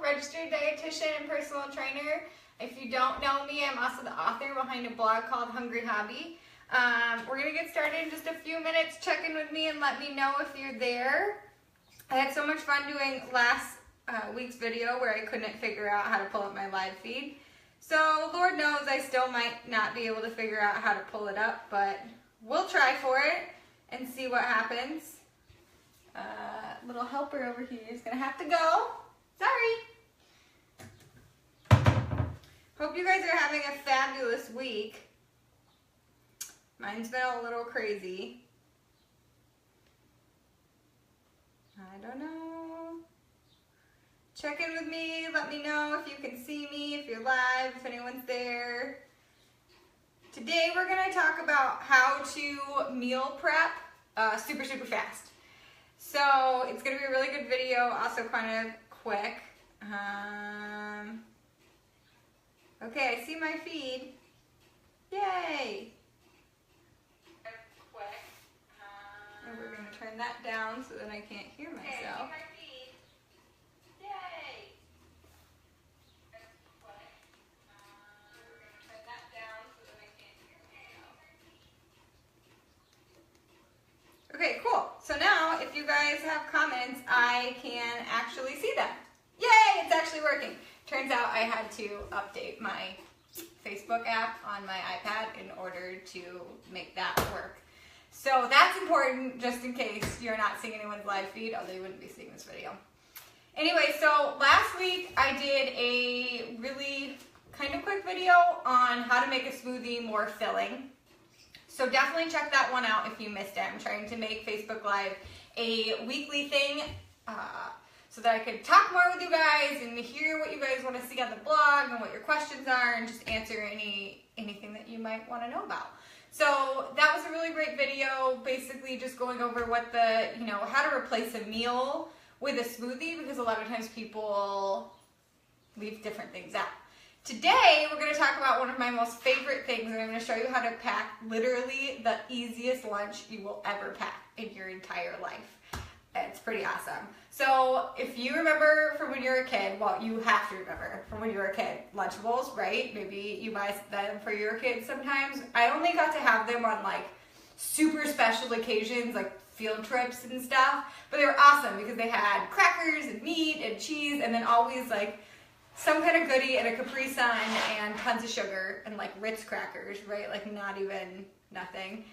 registered dietitian and personal trainer. If you don't know me, I'm also the author behind a blog called Hungry Hobby. We're going to get started in just a few minutes. Check in with me and let me know if you're there. I had so much fun doing last week's video where I couldn't figure out how to pull up my live feed. So Lord knows I still might not be able to figure out how to pull it up, but we'll try for it and see what happens. Little helper over here is going to have to go. Sorry. Hope you guys are having a fabulous week. Mine's been a little crazy. I don't know. Check in with me. Let me know if you can see me, if you're live, if anyone's there. Today we're going to talk about how to meal prep super fast. So it's going to be a really good video, also kind of quick. Okay, I see my feed. Yay! Quick. And we're going to turn that down so that I can't hear myself. Okay, I see my feed. Yay! Quick. We're going to turn that down so that I can't hear myself. Okay, cool. So now, if you guys have comments, I can actually see them. Yay! It's actually working. Turns out I had to update my Facebook app on my iPad in order to make that work. So that's important just in case you're not seeing anyone's live feed, although you wouldn't be seeing this video. Anyway, so last week I did a really kind of quick video on how to make a smoothie more filling. So definitely check that one out if you missed it. I'm trying to make Facebook Live a weekly thing so that I could talk more with you guys and hear what you guys want to see on the blog and what your questions are and just answer anything that you might want to know about. So that was a really great video, basically just going over what how to replace a meal with a smoothie, because a lot of times people leave different things out. Today, we're going to talk about one of my most favorite things, and I'm going to show you how to pack literally the easiest lunch you will ever pack in your entire life. It's pretty awesome. So if you remember from when you were a kid, well, you have to remember from when you were a kid, Lunchables, right? Maybe you buy them for your kids sometimes. I only got to have them on like super special occasions, like field trips and stuff, but they were awesome because they had crackers and meat and cheese, and then always like some kind of goodie and a Capri Sun and tons of sugar and like Ritz crackers, right? Like not even nothing.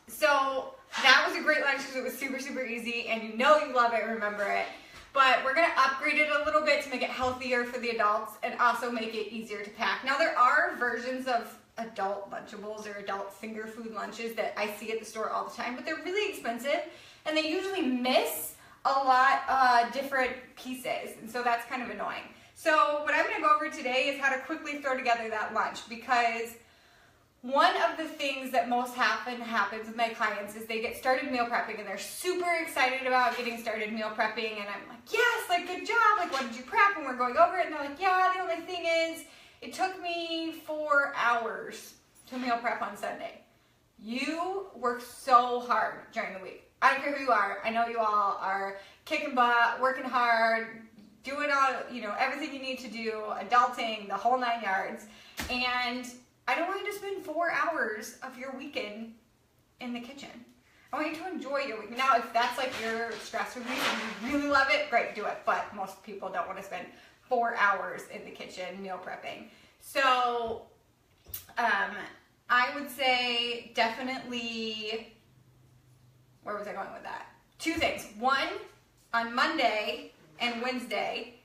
So that was a great lunch because it was super easy, and you know you love it, remember it. But we're going to upgrade it a little bit to make it healthier for the adults and also make it easier to pack. Now there are versions of adult Lunchables or adult finger food lunches that I see at the store all the time, but they're really expensive and they usually miss a lot different pieces, and so that's kind of annoying. So what I'm going to go over today is how to quickly throw together that lunch, because one of the things that most happens with my clients is they get started meal prepping and they're super excited about getting started meal prepping, and I'm like, yes, like good job, like what did you prep? And we're going over it and they're like, yeah, the only thing is it took me 4 hours to meal prep on Sunday. You work so hard during the week. I don't care who you are. I know you all are kicking butt, working hard, doing all, everything you need to do, adulting, the whole 9 yards. And I don't want you to spend 4 hours of your weekend in the kitchen. I want you to enjoy your week. Now, if that's like your stress relief and you really love it, great, do it. But most people don't want to spend 4 hours in the kitchen meal prepping. So, I would say definitely, where was I going with that? 2 things. One, on Monday and Wednesday,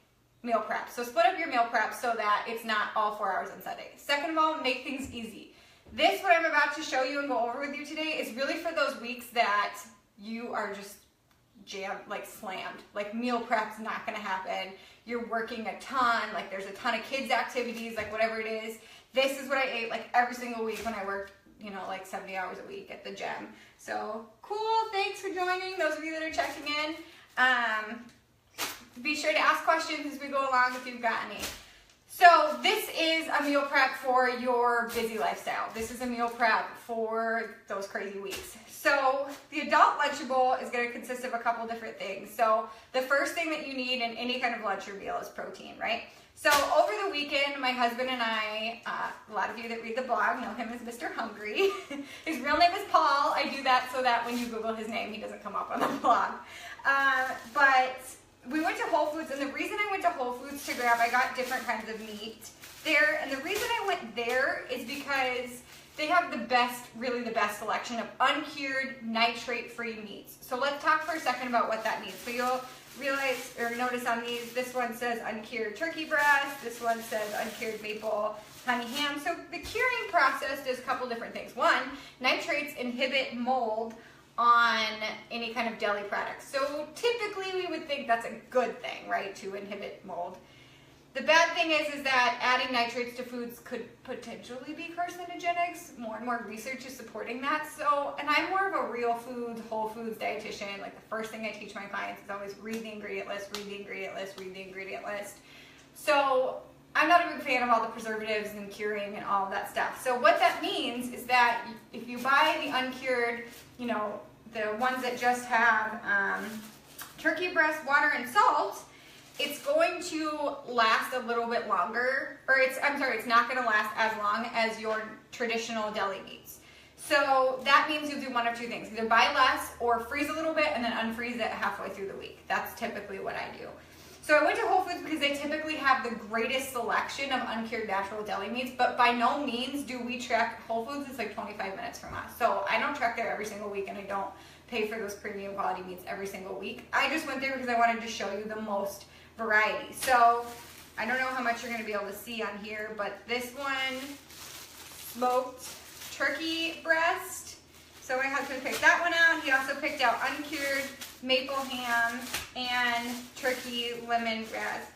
meal prep. So split up your meal prep so that it's not all 4 hours on Sunday. Second of all, make things easy. This, what I'm about to show you and go over with you today, is really for those weeks that you are just jammed, like slammed. Like meal prep's not gonna happen. You're working a ton, like there's a ton of kids activities, like whatever it is. This is what I ate like every single week when I worked, like 70 hours a week at the gym. So cool, thanks for joining, those of you that are checking in. Be sure to ask questions as we go along if you've got any. So this is a meal prep for your busy lifestyle. This is a meal prep for those crazy weeks. So the adult Lunchable is going to consist of a couple different things. So the first thing that you need in any kind of lunch or meal is protein, right? So over the weekend, my husband and I, a lot of you that read the blog know him as Mr. Hungry. His real name is Paul. I do that so that when you Google his name, he doesn't come up on the blog. But we went to Whole Foods, and the reason I went to Whole Foods to grab, I got different kinds of meat there, and the reason I went there is because they have the best, really the best selection of uncured, nitrate-free meats. So let's talk for a second about what that means. So you'll realize or notice on these, this one says uncured turkey breast, this one says uncured maple honey ham. So the curing process does a couple different things. One, nitrates inhibit mold on any kind of deli products. So typically we would think that's a good thing, right, to inhibit mold. The bad thing is that adding nitrates to foods could potentially be carcinogenic. More and more research is supporting that. So, and I'm more of a real foods, whole foods dietitian. Like the first thing I teach my clients is always read the ingredient list, read the ingredient list, read the ingredient list. So I'm not a big fan of all the preservatives and curing and all of that stuff. So what that means is that if you buy the uncured, you know, the ones that just have turkey breast, water, and salt, it's going to last a little bit longer, or it's not going to last as long as your traditional deli meats. So that means you'll do one of two things. Either buy less or freeze a little bit and then unfreeze it halfway through the week. That's typically what I do. So I went to Whole Foods because they typically have the greatest selection of uncured natural deli meats, but by no means do we track. Whole Foods is like 25 minutes from us. So I don't track there every single week, and I don't pay for those premium quality meats every single week. I just went there because I wanted to show you the most variety. So I don't know how much you're going to be able to see on here, but this one, smoked turkey breast. So my husband picked that one out. He also picked out uncured maple ham and turkey lemongrass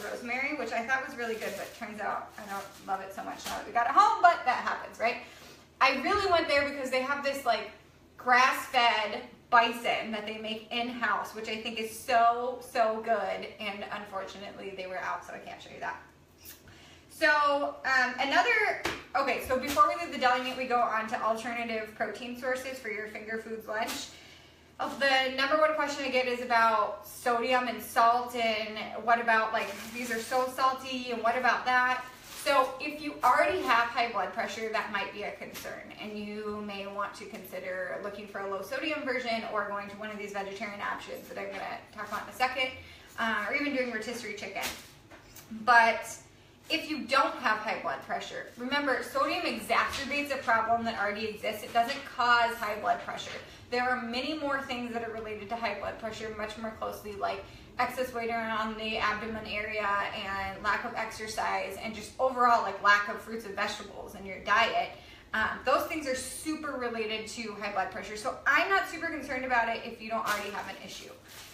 rosemary, which I thought was really good, but turns out I don't love it so much now that we got it home, but that happens, right? I really went there because they have this like grass-fed bison that they make in-house, which I think is so, so good, and unfortunately they were out, so I can't show you that. So so before we leave the deli meat, we go on to alternative protein sources for your finger foods lunch. The number one question I get is about sodium and salt, and what about, like, these are so salty, and what about that? So if you already have high blood pressure, that might be a concern, and you may want to consider looking for a low sodium version or going to one of these vegetarian options that I'm going to talk about in a second, or even doing rotisserie chicken. But if you don't have high blood pressure, remember, sodium exacerbates a problem that already exists. It doesn't cause high blood pressure. There are many more things that are related to high blood pressure much more closely, like excess weight around the abdomen area and lack of exercise and just overall like lack of fruits and vegetables in your diet. Those things are super related to high blood pressure. So I'm not super concerned about it if you don't already have an issue.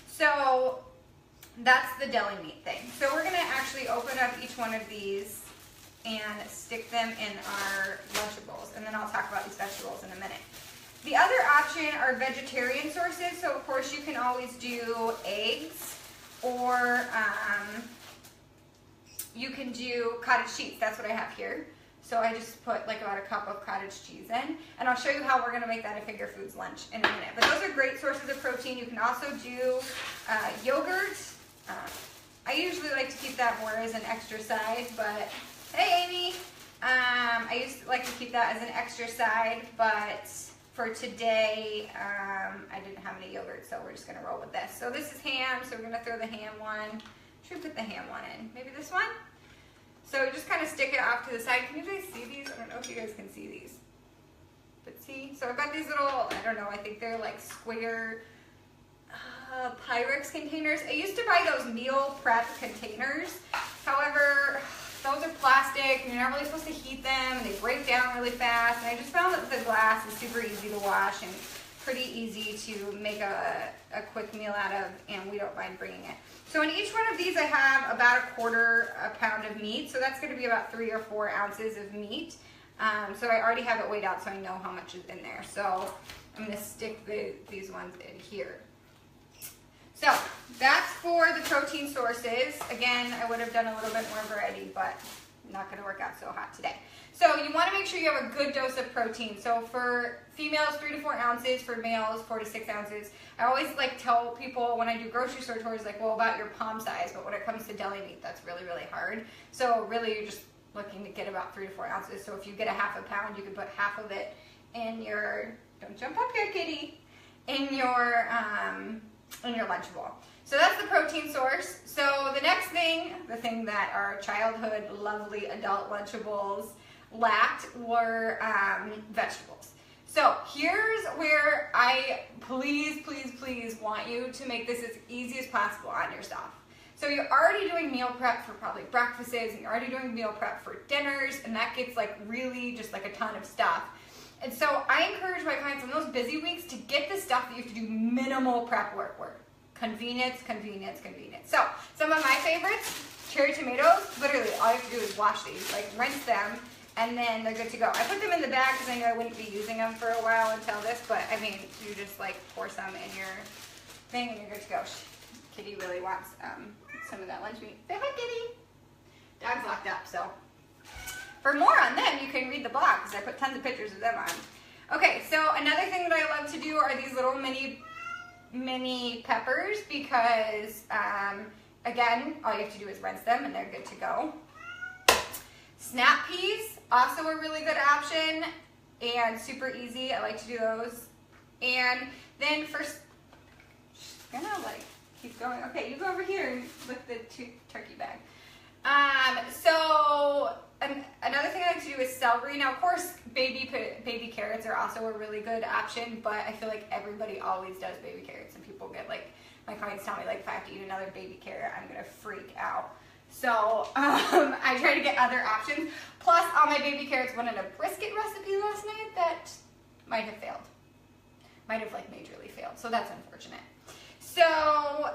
So that's the deli meat thing. So we're gonna actually open up each one of these and stick them in our Lunchables, and then I'll talk about these vegetables in a minute. The other option are vegetarian sources. So of course you can always do eggs, or you can do cottage cheese. That's what I have here. So I just put like about a cup of cottage cheese in, and I'll show you how we're gonna make that a finger foods lunch in a minute. But those are great sources of protein. You can also do yogurt. I usually like to keep that more as an extra side, but hey Amy, I used to like to keep that as an extra side, but for today, I didn't have any yogurt, so we're just gonna roll with this. So this is ham, so we're gonna throw the ham one. Should we put the ham one in? Maybe this one? So just kind of stick it off to the side. Can you guys see these? I don't know if you guys can see these. But see, so I've got these little, I don't know, I think they're like square Pyrex containers. I used to buy those meal prep containers. However, those are plastic, and you're not really supposed to heat them, and they break down really fast. And I just found that the glass is super easy to wash and pretty easy to make a quick meal out of, and we don't mind bringing it. So in each one of these I have about a quarter pound of meat, so that's going to be about 3 or 4 ounces of meat. So I already have it weighed out, so I know how much is in there. So I'm going to stick these ones in here. So that's for the protein sources. Again, I would have done a little bit more variety, but not gonna work out so hot today. So you wanna make sure you have a good dose of protein. So for females, 3 to 4 ounces. For males, 4 to 6 ounces. I always like tell people when I do grocery store tours, like, well, about your palm size, but when it comes to deli meat, that's really, really hard. So really you're just looking to get about 3 to 4 ounces. So if you get a half a pound, you can put half of it in your, don't jump up here, kitty, in your Lunchable. So that's the protein source. So the next thing, the thing that our childhood lovely adult Lunchables lacked were vegetables. So here's where I please want you to make this as easy as possible on yourself. So you're already doing meal prep for probably breakfasts, and you're already doing meal prep for dinners, and that gets like really just like a ton of stuff. And so I encourage my clients on those busy weeks to get the stuff that you have to do minimal prep work. Convenience. So some of my favorites, cherry tomatoes. Literally all you have to do is wash these, like rinse them, and then they're good to go. I put them in the bag because I knew I wouldn't be using them for a while until this, but I mean, you just like pour some in your thing and you're good to go. Kitty really wants some of that lunch meat. Say hi, Kitty. Dog's locked up, so. For more on them, you can read the blog because I put tons of pictures of them on. Okay, so another thing that I love to do are these little mini peppers because, again, all you have to do is rinse them and they're good to go. Snap peas, also a really good option and super easy. I like to do those. And then she's gonna like keep going. Okay, you go over here with the turkey bag. So another thing I like to do is celery. Now, of course, baby carrots are also a really good option, but I feel like everybody always does baby carrots, and people get like, my clients tell me like, if I have to eat another baby carrot, I'm gonna freak out. So I try to get other options. Plus, all my baby carrots went in a brisket recipe last night that might have failed. Might have like majorly failed, so that's unfortunate. So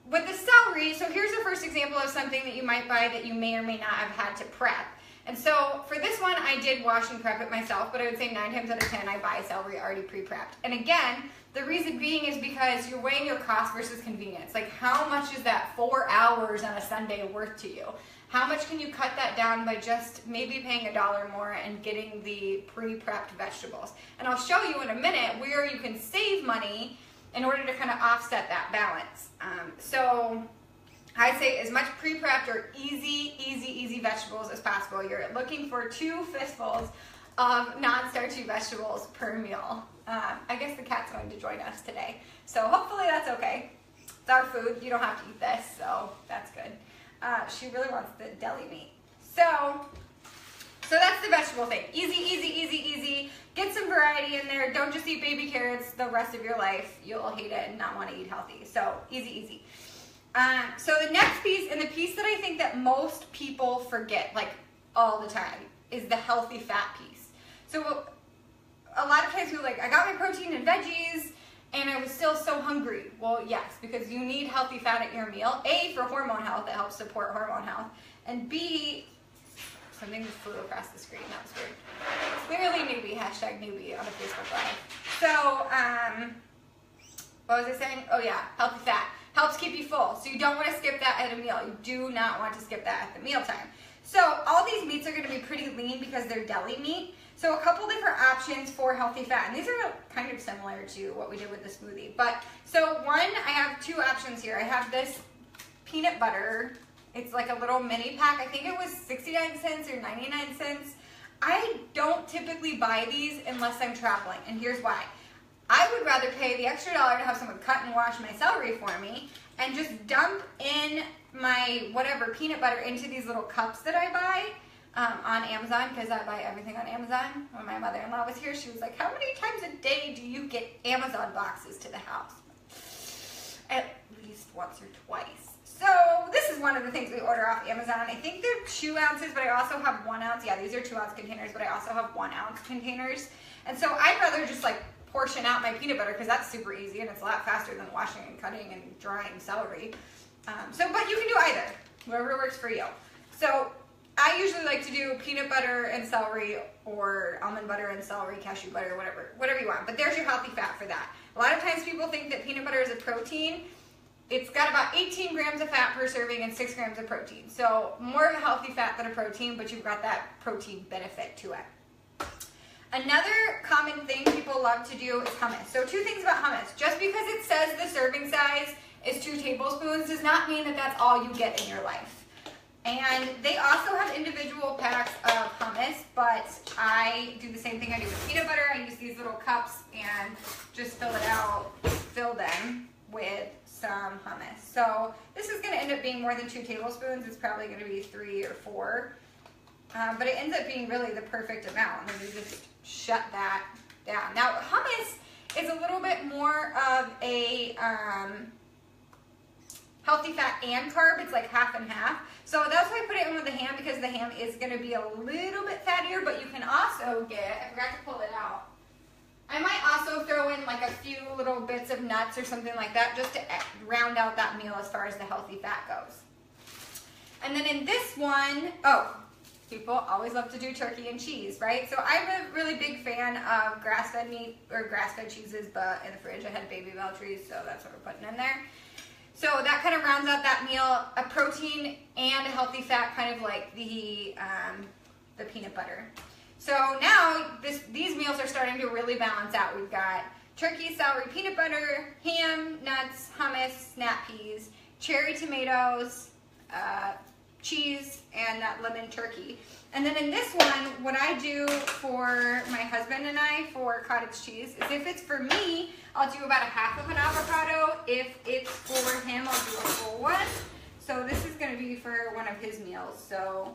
with the celery, so here's the first example of something that you might buy that you may or may not have had to prep. And so for this one, I did wash and prep it myself, but I would say 9 times out of 10, I buy celery already pre-prepped. And again, the reason being is because you're weighing your cost versus convenience. Like, how much is that 4 hours on a Sunday worth to you? How much can you cut that down by just maybe paying $1 more and getting the pre-prepped vegetables? And I'll show you in a minute where you can save money in order to kind of offset that balance. So I say as much pre-prepped or easy vegetables as possible. You're looking for 2 fistfuls of non-starchy vegetables per meal. I guess the cat's going to join us today, so hopefully that's okay. It's our food. You don't have to eat this, so that's good. She really wants the deli meat. So that's the vegetable thing. Easy. Get some variety in there. Don't just eat baby carrots the rest of your life. You'll hate it and not want to eat healthy. So easy. So the next piece, and the piece that I think that most people forget, like all the time, is the healthy fat piece. So a lot of times people are like, I got my protein and veggies, and I was still so hungry. Well, yes, because you need healthy fat at your meal. A, for hormone health, it helps support hormone health. And B, something just flew across the screen. That was weird. Clearly newbie, #newbie on a Facebook Live. So, what was I saying? Oh yeah, healthy fat. Helps keep you full. So you don't want to skip that at a meal. You do not want to skip that at the mealtime. So all these meats are going to be pretty lean because they're deli meat. So a couple different options for healthy fat. And these are kind of similar to what we did with the smoothie. But so one, I have 2 options here. I have this peanut butter. It's like a little mini pack. I think it was 69 cents or 99 cents. I don't typically buy these unless I'm traveling. And here's why. I would rather pay the extra $1 to have someone cut and wash my celery for me and just dump in my whatever peanut butter into these little cups that I buy on Amazon, because I buy everything on Amazon. When my mother-in-law was here, she was like, how many times a day do you get Amazon boxes to the house? At least once or twice. So this is one of the things we order off Amazon. I think they're 2 ounces, but I also have 1 ounce. Yeah, these are 2 ounce containers, but I also have 1 ounce containers. And so I'd rather just like portion out my peanut butter because that's super easy and it's a lot faster than washing and cutting and drying celery. But you can do either, whatever works for you. So I usually like to do peanut butter and celery or almond butter and celery, cashew butter, whatever you want. But there's your healthy fat for that. A lot of times people think that peanut butter is a protein. It's got about 18 grams of fat per serving and 6 grams of protein. So more of a healthy fat than a protein, but you've got that protein benefit to it. Another common thing people love to do is hummus. So 2 things about hummus. Just because it says the serving size is 2 tablespoons does not mean that that's all you get in your life. And they also have individual packs of hummus, but I do the same thing I do with peanut butter. I use these little cups and just fill them with some hummus. So this is going to end up being more than 2 tablespoons. It's probably going to be 3 or 4. But it ends up being really the perfect amount. And you just shut that down. Now hummus is a little bit more of a healthy fat and carb. It's like half and half. So that's why I put it in with the ham, because the ham is going to be a little bit fattier, but you can also get, I forgot to pull it out, I might also throw in like a few little bits of nuts or something like that just to round out that meal as far as the healthy fat goes. And then in this one, people always love to do turkey and cheese, right? So I'm a really big fan of grass-fed meat or grass-fed cheeses, but in the fridge I had Baby Bell trees, so that's what we're putting in there. So that kind of rounds out that meal, a protein and a healthy fat, kind of like the peanut butter. So now these meals are starting to really balance out. We've got turkey, celery, peanut butter, ham, nuts, hummus, snap peas, cherry tomatoes, cheese, and that lemon turkey. And then in this one, what I do for my husband and I for cottage cheese is if it's for me, I'll do about a half of an avocado. If it's for him, I'll do a full one. So this is going to be for one of his meals. So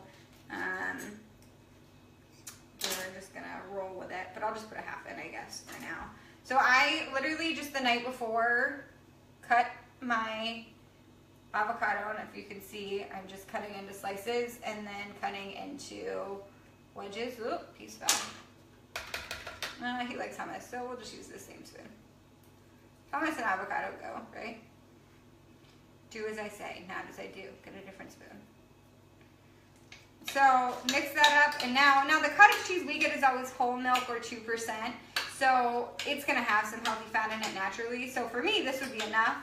we're just going to roll with it, but I'll just put a half in, I guess, for now. So I literally just the night before cut my avocado, and if you can see, I'm just cutting into slices and then cutting into wedges. Oop, piece fell. He likes hummus, so we'll just use the same spoon. Hummus and avocado go, right? Do as I say, not as I do. Get a different spoon. So mix that up, and now the cottage cheese we get is always whole milk or 2%. So it's going to have some healthy fat in it naturally. So for me, this would be enough.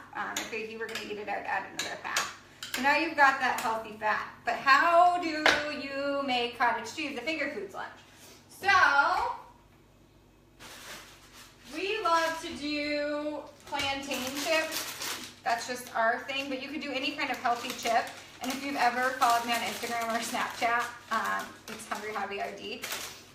If you were going to eat it, I'd add another half. So now you've got that healthy fat. But how do you make cottage cheese a finger foods lunch? So we love to do plantain chips. That's just our thing. But you could do any kind of healthy chip. And if you've ever followed me on Instagram or Snapchat, it's Hungry Hobby RD,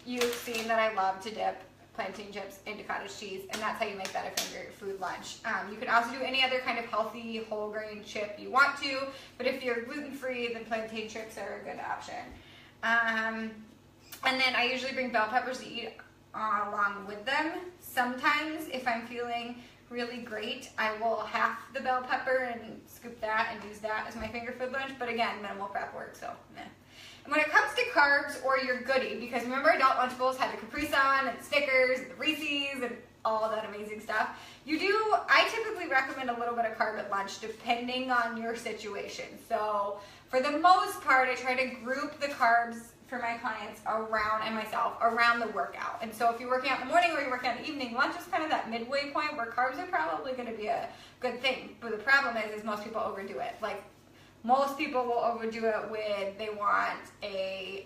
you've seen that I love to dip plantain chips into cottage cheese, and that's how you make that a finger food lunch. You can also do any other kind of healthy whole grain chip you want to, but if you're gluten-free, then plantain chips are a good option. And then I usually bring bell peppers to eat along with them. Sometimes, if I'm feeling really great, I will half the bell pepper and scoop that and use that as my finger food lunch, but again, minimal prep work, so meh. And when it comes to carbs or your goodie, because remember adult Lunchables had the Capri Sun and Snickers and the Reese's and all that amazing stuff, I typically recommend a little bit of carb at lunch depending on your situation. So for the most part, I try to group the carbs for my clients and myself around the workout. And so if you're working out in the morning or you're working out in the evening, lunch is kind of that midway point where carbs are probably going to be a good thing. But the problem is most people overdo it. Like most people will overdo it with they want a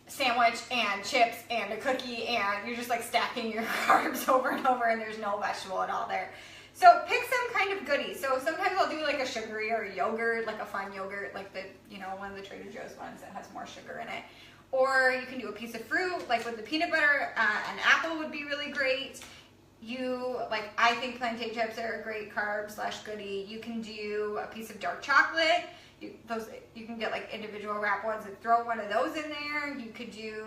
sandwich and chips and a cookie, and you're just like stacking your carbs over and over, and there's no vegetable at all there. So pick some kind of goodie. So sometimes I'll do like a sugary or a yogurt, like a fun yogurt, like one of the Trader Joe's ones that has more sugar in it. Or you can do a piece of fruit, like with the peanut butter, an apple would be really great. I think plantain chips are a great carb / goodie. You can do a piece of dark chocolate. You can get like individual wrap ones and throw one of those in there. You could do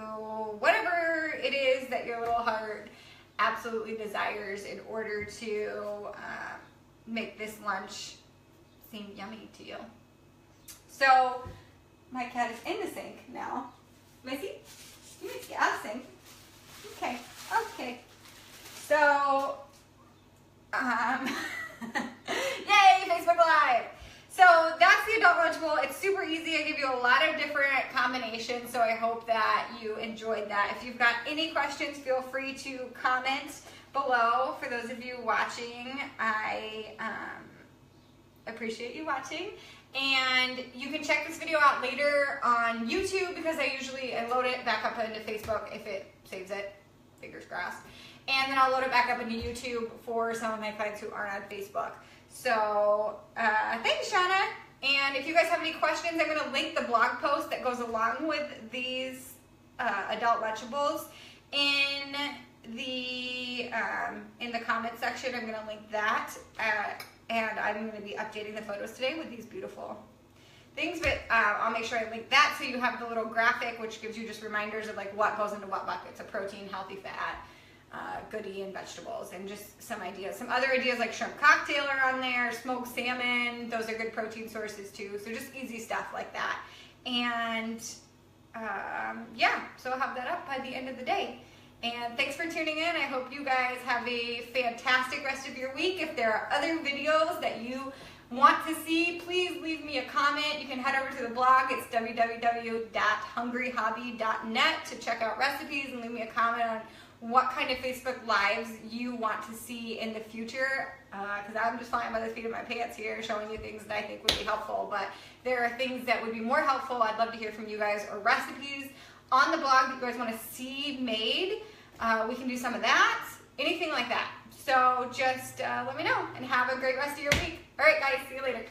whatever it is that your little heart absolutely desires in order to make this lunch seem yummy to you. So my cat is in the sink now. Missy, you need to get out of the sink. Okay. So, yay, Facebook Live. So that's the adult Lunchable. It's super easy. I give you a lot of different combinations, so I hope that you enjoyed that. If you've got any questions, feel free to comment below for those of you watching. I appreciate you watching. And you can check this video out later on YouTube because I load it back up into Facebook if it saves it, fingers crossed. And then I'll load it back up into YouTube for some of my clients who aren't on Facebook. So thanks, Shauna. And if you guys have any questions, I'm going to link the blog post that goes along with these adult Lunchables in the comment section. I'm going to link that. And I'm going to be updating the photos today with these beautiful things, but I'll make sure I link that so you have the little graphic which gives you just reminders of like what goes into what buckets of protein, healthy fat, goodie, and vegetables, and just some ideas. Some other ideas like shrimp cocktail are on there, smoked salmon, those are good protein sources too, so just easy stuff like that. And yeah, so I'll have that up by the end of the day. And thanks for tuning in. I hope you guys have a fantastic rest of your week. If there are other videos that you want to see, please leave me a comment. You can head over to the blog. It's www.hungryhobby.net to check out recipes and leave me a comment on what kind of Facebook Lives you want to see in the future. Because I'm just flying by the seat of my pants here, showing you things that I think would be helpful. But there are things that would be more helpful. I'd love to hear from you guys, or recipes on the blog that you guys want to see made. We can do some of that, anything like that. So just let me know, and have a great rest of your week. All right, guys, see you later.